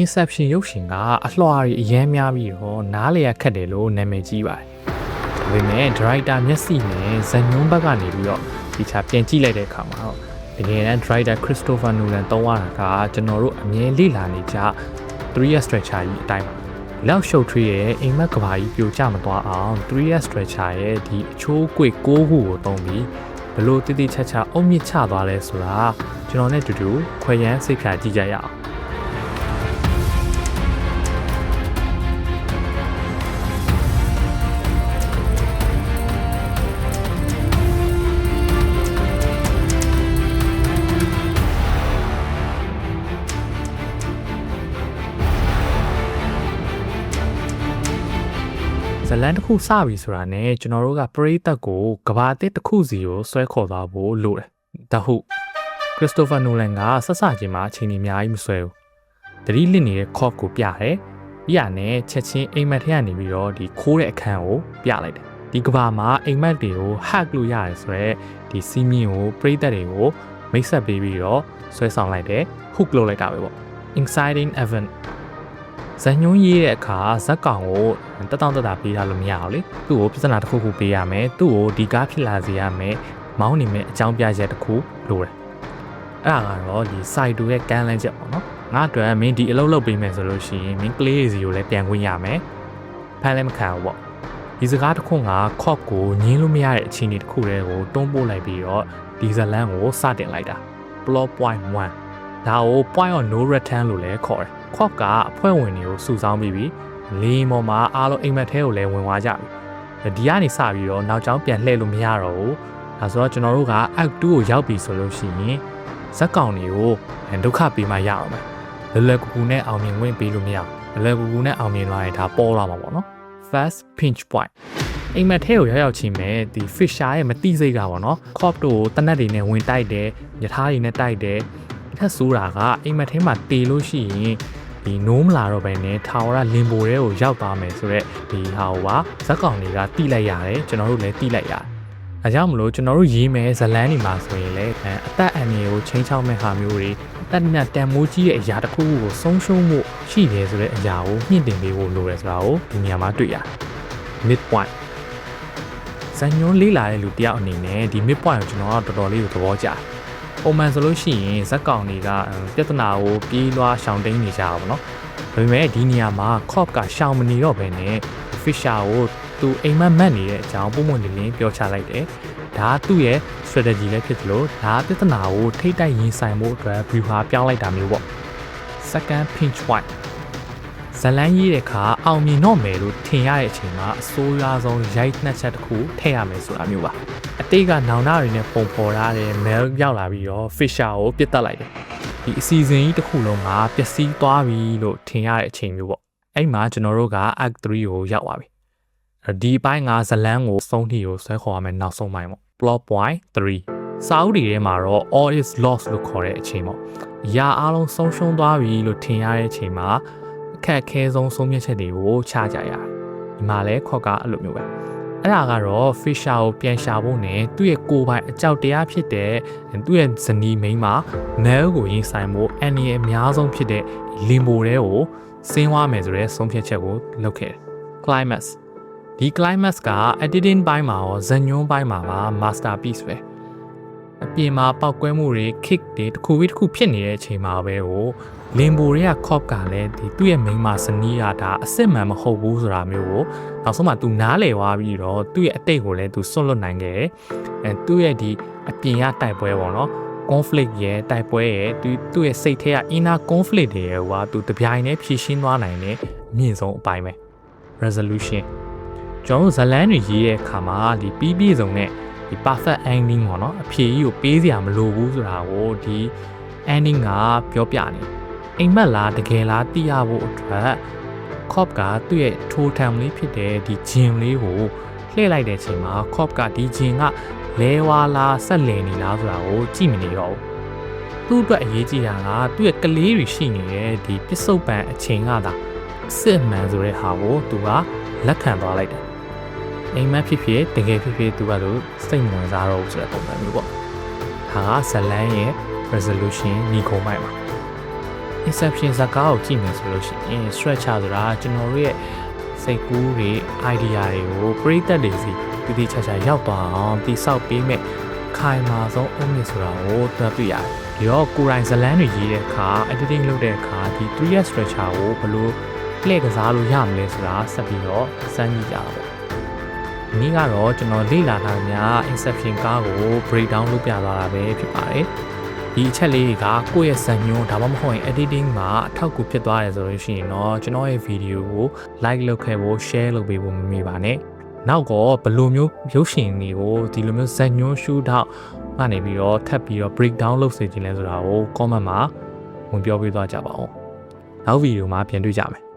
Inception ရုပ်ရှင်ကအလှော်ရီအရမ်းများပြီးတော့နားလေရခက်တယ်လို့နာမည်ကြီးပါတယ်။ဒါပေမဲ့ director မျက်စိနဲ့ဇာတ်ညွှန်းဘက်ကနေပြီးတော့ဒီချာပြန်ကြည့်လိုက်တဲ့အခါမှာတော့တကယ်တမ်း director Christopher Nolan သုံးရတာကကျွန်တော်တို့အမြဲလေ့လာနေကြ 3D structure ကြီးအတိုင်းပါ။လောက်ရှုပ်ထွေးရဲ့အိမ်မက်ကဘာကြီးပြိုကျမသွားအောင် 3D structure ရဲ့ဒီအချိုးကွေ6ခုကိုသုံးပြီးဘလို့တိတိကျကျအုံမြင့်ချသွားလဲဆိုတာကျွန်တော်နဲ့တူတူခွဲရမ်းစိတ်ခါကြည့်ကြရအောင်ဇလန်တစ်ခုစပြီဆိုတာနဲ့ကျွန်တော်တို့ကပရိသတ်ကိုကဘာတစ်တစ်ခုစီကိုဆွဲခေါ်သွားဖို့လိုတယ်။ဒါဟုတ်ခရစ္စတိုဖာနိုလန်ကဆက်စချင်းမှာအချိန်ကြီးအများကြီးမဆွဲဘူး။တတိလစ်နေတဲ့ cop ကိုပြတယ်။ပြရနဲ့ချက်ချင်းအိမ်မက်ထဲကနေပြီးတော့ဒီခိုးတဲ့အခန်းကိုပြလိုက်တယ်။ဒီကဘာမှာအိမ်မက်တွေကို hack လို့ရတယ်ဆိုတော့ဒီစီးမြင့်ကိုပရိသတ်တွေကိုမိတ်ဆက်ပေးပြီးတော့ဆွဲဆောင်လိုက်တယ်။ hook လုပ်လိုက်တာပဲပေါ့။ Inciting eventဇာညွှန်းရေးတဲ့အခါဇက်ကောင်ကိုတက်တောင့်တက်တာပေးထားလို့မရအောင်လေသူ့ကိုပြဿနာတစ်ခုခုပေးရမယ်သူ့ကိုဒီကားဖြစ်လာစေရမယ်မောင်းနေမယ်အကြောင်းပြချက်တစ်ခုလိုတယ်အဲ့ဒါကတော့ဒီ site 2ရဲ့ကမ်းလှမ်းချက်ပေါ့နော်ငါအတွက်မင်းဒီအလုပ်လုပ်ပေးမယ်ဆိုလို့ရှိရင်မင်းကလေးစီကိုလည်းပြန်ခွင့်ရမယ်ဖမ်းလည်းမခံဘူးပေါ့ဒီစကားတစ်ခုက cop ကိုညင်းလို့မရတဲ့အခြေအနေတစ်ခုတည်းကိုတွန်းပို့လိုက်ပြီးတော့ဒီဇလန်ကိုစတင်လိုက်တာ plot point 1ဒါကို point of no return လို့လည်းခေါ်တယ်ခွက်ကအဖွဲ့ဝင်တွေကိုစုဆောင်းပြီးလေမော်မှာအားလုံးအိမ်မက်ထဲကိုလည်းဝင်သွားကြပြီဒီကနေစပြီးတော့နောက်ကျောင်းပြန်လှည့်လို့မရတော့ဘူးဒါဆိုတော့ကျွန်တော်တို့က act 2ကိုရောက်ပြီဆိုလို့ရှိရင်ဇက်ကောင်တွေကိုဒုက္ခပေးမှရအောင်ပဲလွယ်ကူကူနဲ့အောင်မြင်ဝင်ပေးလို့မရဘူးလွယ်ကူကူနဲ့အောင်မြင်လာရင်ဒါပေါ်လာမှာပေါ့နော် first pinch point အိမ်မက်ထဲကိုရောက်ချင်းမဲ့ဒီ Fisher ရဲ့မတိစိတ်ကပေါ့နော် cop တို့ကိုတနက်တွေနဲ့ဝင်တိုက်တယ်ယထာတွေနဲ့တိုက်တယ်ထက်ဆိုးတာကအိမ်မက်ထဲမှာတေလို့ရှိရင်ဒီနိုးမလာတော့ဘဲနဲ့ထာဝရလင်ဘိုထဲကိုရောက်သွားမယ်ဆိုတော့ဒီဟာကိုပါဇက်ကောင်တွေကတိလိုက်ရတယ်ကျွန်တော်တို့လည်းတိလိုက်ရတယ်။အဲကြောင့်မလို့ကျွန်တော်တို့ရေးမယ်ဇလန်းနေမှာဆိုရင်လည်းအသက်အန္တရာယ်ကိုချိန်ချောက်မဲ့ဟာမျိုးတွေအသက်နဲ့တန်မိုးကြီးတဲ့အရာတစ်ခုခုကိုဆုံးရှုံးမှုရှိတယ်ဆိုတဲ့အရာကိုမြင့်တင်ပေးဖို့လိုတယ်ဆိုတာကိုဒီနေရာမှာတွေ့ရတယ်။ midpoint ဇန်ညွန်းလေးလာတဲ့လူတယောက်အနေနဲ့ဒီ midpoint ကိုကျွန်တော်ကတော်တော်လေးကိုသဘောကျတယ်။ပုံမှန်ဆိုလို့ရှိရင်ဇက်ကောင်တွေကပြဿနာကိုပြေးလွှားရှောင်တိန်နေကြတာပေါ့နော်ဒါပေမဲ့ဒီနေရာမှာ cop ကရှောင်မနေတော့ဘဲနဲ့ Fisher ကိုသူအိမ်မက်မက်နေတဲ့အကြောင်းပုံမှန်လင်းလင်းပြောချလိုက်တယ်ဒါကသူ့ရဲ့ strategy လည်းဖြစ်သလိုဒါပြဿနာကိုထိတ်တိုက်ရင်ဆိုင်ဖို့အတွက် view ဟာပြောင်းလိုက်တာမျိုးပေါ့ second pinch point ဇလန်းရေးတဲ့ခါအောင်မြင်တော့မယ်လို့ထင်ရတဲ့အချိန်မှာအစိုးရဆုံးရိုက်နှက်ချက်တစ်ခုထည့်ရမယ်ဆိုတာမျိုးပါအတိတ်ကနောင်နာတွေနဲ့ပုံဖော်ထားတဲ့ mail ရောက်လာပြီးတော့ Fisher ကိုပြစ်တက်လိုက်တယ်ဒီအစီအစဉ်ကြီးတစ်ခုလုံးကပျက်စီးသွားပြီလို့ထင်ရတဲ့အချိန်မျိုးပေါ့အဲ့မှာကျွန်တော်တို့က act 3ကိုရောက်သွားပြီဒီပိုင်းကဇလန်းကိုစုံထီကိုဆွဲခေါ်ရမယ်နောက်ဆုံးပိုင်းပေါ့ plot point 3စာအုပ်တွေထဲမှာတော့ all is lost လို့ခေါ်တဲ့အချိန်ပေါ့အရာအလုံးဆုံးရှုံးသွားပြီလို့ထင်ရတဲ့အချိန်မှာအခက်အခဲဆုံးဆုံးဖြတ်ချက်တွေကိုချကြရတယ်ဒီမှာလဲခေါက်ကအဲ့လိုမျိုးပဲအဲ့ဒါကတော့ Fisher ကိုပြန်ရှာဖို့နဲ့သူ့ရဲ့ကိုယ်ပိုင်အကြောက်တရားဖြစ်တဲ့သူ့ရဲ့ဇနီးမိန်းမ Mel ကိုရင်ဆိုင်ဖို့အန်ဒီရဲ့အများဆုံးဖြစ်တဲ့လင်ဘိုတဲကိုဆင်းသွားမယ်ဆိုတဲ့ဆုံးဖြတ်ချက်ကိုလုပ်ခဲ့တယ် Climax ဒီ Climax က editing ပိုင်းမှာရောဇာညွှန်းပိုင်းမှာပါ masterpiece ပဲအပြင်မှာပောက်ကွဲမှုတွေ kick တွေတစ်ခုပြီးတစ်ခုဖြစ်နေတဲ့အချိန်မှာပဲကိုလင်ဘိုတွေက cop ကလည်းဒီသူ့ရဲ့မိန်းမဇနီးကဒါအစစ်မှန်မဟုတ်ဘူးဆိုတာမျိုးကိုနောက်ဆုံးမှသူနားလည်သွားပြီးတော့သူ့ရဲ့အတိတ်ကိုလည်းသူစွန့်လွတ်နိုင်ခဲ့တယ်သူ့ရဲ့ဒီအပြင်ကတိုက်ပွဲပေါ့နော် conflict ရဲ့တိုက်ပွဲရဲ့သူ့ရဲ့စိတ်ထဲက inner conflict တွေရဲ့ဟိုကသူတပြိုင်တည်းဖြည့်ရှင်းသွားနိုင်တဲ့အမြင့်ဆုံးအပိုင်းပဲ resolution ကျွန်တော်ဇလန်းတွေရေးတဲ့အခါမှာဒီပြီးပြည့်စုံတဲ့ဒီ perfect ending ပေါ့နော်အဖြေကြီးကိုပေးစရာမလိုဘူးဆိုတာကိုဒီ ending ကပြောပြနေအိမ်မက်လားတကယ်လားသိရဖို့အတွက် cop ကသူ့ရဲ့ထိုးထံလေးဖြစ်တဲ့ဒီဂျင်လေးကိုလှည့်လိုက်တဲ့အချိန်မှာ cop ကဒီဂျင်ကလဲဝါလားဆက်လည်နေလားဆိုတာကိုကြည့်မနေတော့ဘူးသူ့အတွက်အရေးကြီးတာကသူ့ရဲ့ကလေးတွေရှိနေတဲ့ဒီပစ္စုပန်အချိန်ကသာစစ်မှန်ဆိုတဲ့ဟာကိုသူကလက်ခံသွားလိုက်တယ်အိမ်မက်ဖြစ်ဖြစ်တကယ်ဖြစ်ဖြစ်သူကလို့စိတ်ဝင်စားတော့ဆိုတဲ့ပုံစံမျိုးပေါ့ဒါကဇလန်းရဲ့ resolution ညီကုန်းပိုင်းပါ Inception ဇာတ်ကားကိုကြည့်မယ်ဆိုလို့ရှိရင် structure ဆိုတာကျွန်တော်တို့ရဲ့စိတ်ကူးတွေ idea တွေကိုပရိသတ်တွေစီတည်တည်ချာချာရောက်သွားအောင်တိဆောက်ပေးမဲ့ခိုင်မာဆုံးအုံးမြစ်ဆိုတာကိုတွေ့ရတယ်။ဒီတော့ကိုယ်တိုင်ဇလန်းတွေရေးတဲ့အခါ editing လုပ်တဲ့အခါဒီ 3D structure ကိုဘယ်လိုလှည့်ကစားလို့ရမလဲဆိုတာဆက်ပြီးတော့စမ်းကြည့်ကြပါဦး။ဒီနေ့ကတော့ကျွန်တော်လေ့လာထားတဲ့ Inception ကားကို break down လုပ်ပြသွားတာပဲဖြစ်ပါတယ်။ဒီအချက်လေးတွေကကိုယ့်ရဲ့ဇာတ်ညွှန်းဒါမှမဟုတ်ရင် editing မှာအထောက်အကူဖြစ်သွားတယ်ဆိုလို့ရှိရင်တော့ကျွန်တော်ရဲ့ video ကို like လုပ်ခဲ့ဖို့ share လုပ်ပေးဖို့မမေ့ပါနဲ့။နောက်တော့ဘယ်လိုမျိုးရုပ်ရှင်တွေကိုဒီလိုမျိုးဇာတ်ညွှန်း shoot ထောက်ကနေပြီးတော့ထပ်ပြီးတော့ break down လုပ်စေချင်လဲဆိုတာကို comment မှာဝင်ပြောပေးသွားကြပါဦး။နောက် video မှာပြန်တွေ့ကြမယ်